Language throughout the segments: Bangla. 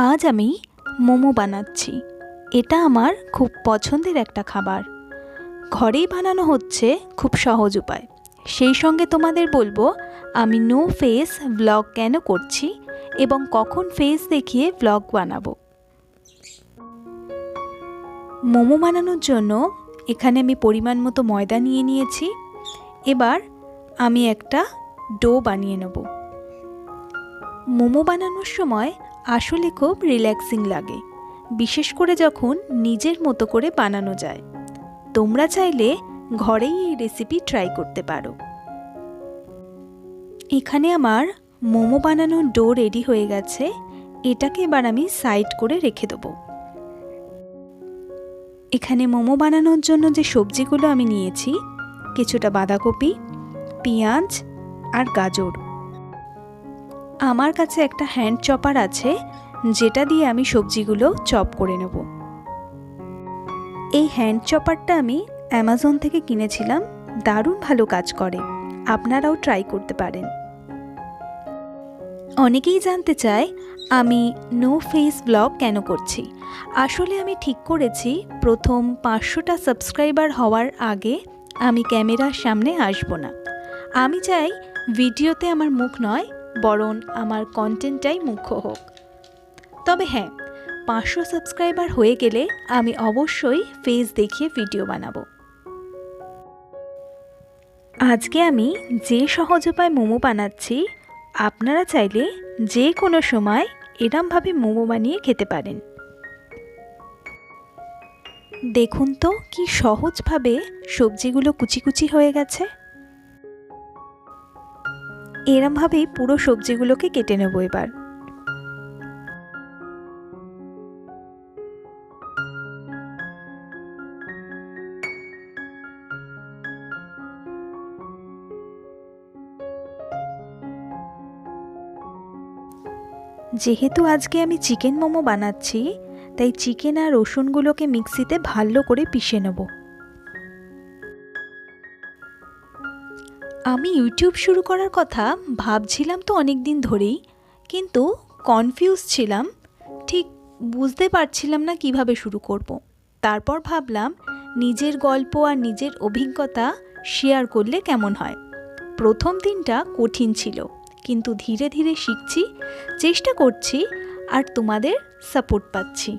আজ আমি মোমো বানাচ্ছি। এটা আমার খুব পছন্দের একটা খাবার। ঘরেই বানানো হচ্ছে খুব সহজ উপায়। সেই সঙ্গে তোমাদের বলবো আমি নো ফেস ভ্লগ কেন করছি এবং কখন ফেস দেখিয়ে ভ্লগ বানাবো। মোমো বানানোর জন্য এখানে আমি পরিমাণ মতো ময়দা নিয়ে নিয়েছি। এবার আমি একটা ডো বানিয়ে নেব। মোমো বানানোর সময় আসলে খুব রিল্যাক্সিং লাগে, বিশেষ করে যখন নিজের মতো করে বানানো যায়। তোমরা চাইলে ঘরেই এই রেসিপি ট্রাই করতে পারো। এখানে আমার মোমো বানানোর ডো রেডি হয়ে গেছে। এটাকে এবার আমি সাইড করে রেখে দেবো। এখানে মোমো বানানোর জন্য যে সবজিগুলো আমি নিয়েছি, কিছুটা বাঁধাকপি, পেঁয়াজ আর গাজর। আমার কাছে একটা হ্যান্ড চপার আছে, যেটা দিয়ে আমি সবজিগুলো চপ করে নেব। এই হ্যান্ড চপারটা আমি অ্যামাজন থেকে কিনেছিলাম, দারুণ ভালো কাজ করে। আপনারাও ট্রাই করতে পারেন। অনেকেই জানতে চায় আমি নো ফেস ব্লগ কেন করছি। আসলে আমি ঠিক করেছি প্রথম 500টা সাবস্ক্রাইবার হওয়ার আগে আমি ক্যামেরার সামনে আসব না। আমি চাই ভিডিওতে আমার মুখ নয়, বরং আমার কন্টেন্টটাই মুখ্য হোক। তবে হ্যাঁ, 500 সাবস্ক্রাইবার হয়ে গেলে আমি অবশ্যই ফেস দেখিয়ে ভিডিও বানাবো। আজকে আমি যে সহজ উপায় মোমো বানাচ্ছি, আপনারা চাইলে যে কোনো সময় এরমভাবে মোমো বানিয়ে খেতে পারেন। দেখুন তো কি সহজভাবে সবজিগুলো কুচি কুচি হয়ে গেছে। এরমভাবেই পুরো সবজিগুলোকে কেটে নেব। এবার যেহেতু আজকে আমি চিকেন মোমো বানাচ্ছি, তাই চিকেন আর রসুনগুলোকে মিক্সিতে ভালো করে পিষে নেব। আমি ইউটিউব শুরু করার কথা ভাবছিলাম তো অনেক দিন ধরেই, কিন্তু কনফিউজ ছিলাম, ঠিক বুঝতে পারছিলাম না কিভাবে শুরু করব। তারপর ভাবলাম নিজের গল্প আর নিজের অভিজ্ঞতা শেয়ার করলে কেমন হয়। প্রথম দিনটা কঠিন ছিল, কিন্তু ধীরে ধীরে শিখছি, চেষ্টা করছি আর তোমাদের সাপোর্ট পাচ্ছি।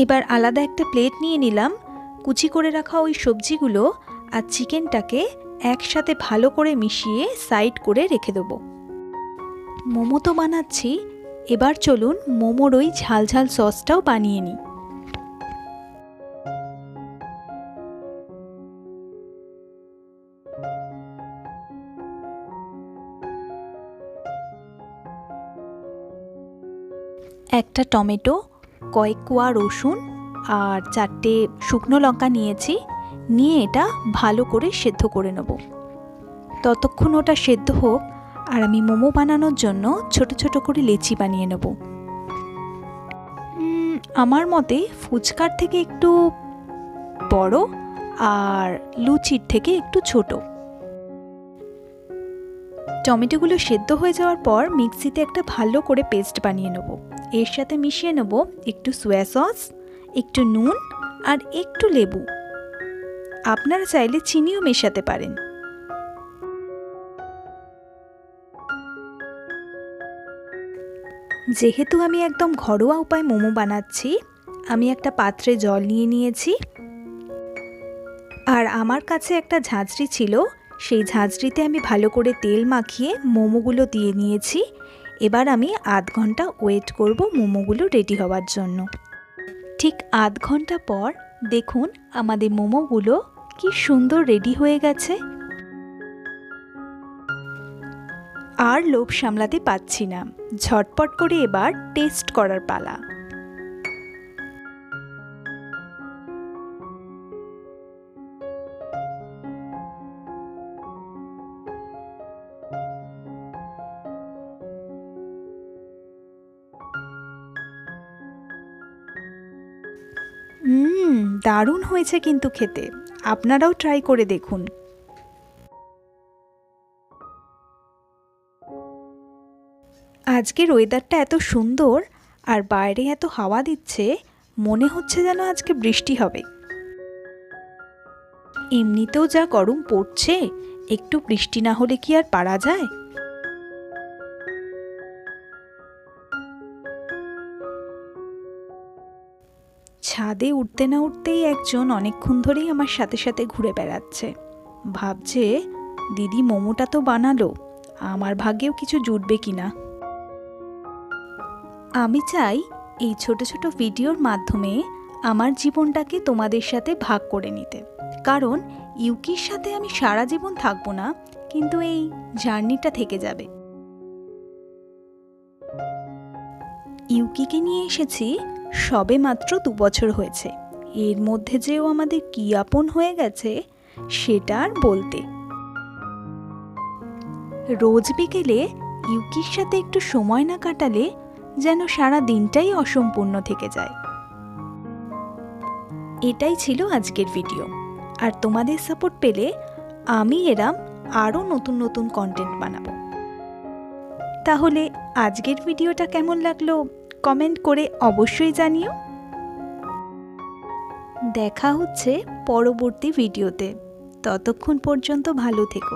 এবার আলাদা একটা প্লেট নিয়ে নিলাম। কুচি করে রাখা ওই সবজিগুলো আর চিকেনটাকে একসাথে ভালো করে মিশিয়ে সাইড করে রেখে দেবো। মোমো তো বানাচ্ছি, এবার চলুন মোমোর ওই ঝাল ঝাল সসটাও বানিয়ে নিই। একটা টমেটো, কয়েক কোয়া রসুন আর 4টে শুকনো লঙ্কা নিয়েছি। নিয়ে এটা ভালো করে সেদ্ধ করে নেব। ততক্ষণ ওটা সেদ্ধ হোক আর আমি মোমো বানানোর জন্য ছোট ছোট করে লেচি বানিয়ে নেব। আমার মতে ফুচকার থেকে একটু বড় আর লুচির থেকে একটু ছোট। টমেটোগুলো সেদ্ধ হয়ে যাওয়ার পর মিক্সিতে একটা ভালো করে পেস্ট বানিয়ে নেব। এর সাথে মিশিয়ে নেব একটু সয়া সস, একটু নুন আর একটু লেবু। আপনারা চাইলে চিনিও মেশাতে পারেন। যেহেতু আমি একদম ঘরোয়া উপায়ে মোমো বানাচ্ছি, আমি একটা পাত্রে জল নিয়ে নিয়েছি আর আমার কাছে একটা ঝাঁঝরি ছিল। সেই ঝাঁঝরিতে আমি ভালো করে তেল মাখিয়ে মোমোগুলো দিয়ে নিয়েছি। এবার আমি আধ ঘন্টা ওয়েট করব মোমোগুলো রেডি হওয়ার জন্য। ঠিক আধ ঘন্টা পর দেখুন আমাদের মোমোগুলো কি সুন্দর রেডি হয়ে গেছে। আর লোভ সামলাতে পারছি না, ঝটপট করে এবার টেস্ট করার পালা। দারুণ হয়েছে কিন্তু খেতে। আপনারাও ট্রাই করে দেখুন। আজকের ওয়েদারটা এত সুন্দর আর বাইরে এত হাওয়া দিচ্ছে, মনে হচ্ছে যেন আজকে বৃষ্টি হবে। এমনিতেও যা গরম পড়ছে, একটু বৃষ্টি না হলে কি আর পারা যায়? ছাদে উঠতে না উঠতেই একজন অনেকক্ষণ ধরেই আমার সাথে সাথে ঘুরে বেড়াচ্ছে। ভাবছে, দিদি মোমোটা তো বানালো, আমার ভাগ্যেও কিছু জুটবে কিনা। আমি চাই এই ছোট ছোট ভিডিওর মাধ্যমে আমার জীবনটাকে তোমাদের সাথে ভাগ করে নিতে, কারণ ইউকির সাথে আমি সারা জীবন থাকবো না, কিন্তু এই জার্নিটা থেকে যাবে। ইউকিকে নিয়ে এসেছি সবে মাত্র 2 বছর হয়েছে। এর মধ্যে যেও আমাদের কি আপন হয়ে গেছে সেটা আর বলতে। রোজ বিকেলে ইউকির সাথে একটু সময় না কাটালে যেন সারা দিনটাই অসম্পূর্ণ থেকে যায়। এটাই ছিল আজকের ভিডিও, আর তোমাদের সাপোর্ট পেলে আমি এরম আরও নতুন নতুন কন্টেন্ট বানাবো। তাহলে আজকের ভিডিওটা কেমন লাগলো কমেন্ট করে অবশ্যই জানিও। দেখা হচ্ছে পরবর্তী ভিডিওতে, ততক্ষণ পর্যন্ত ভালো থেকো।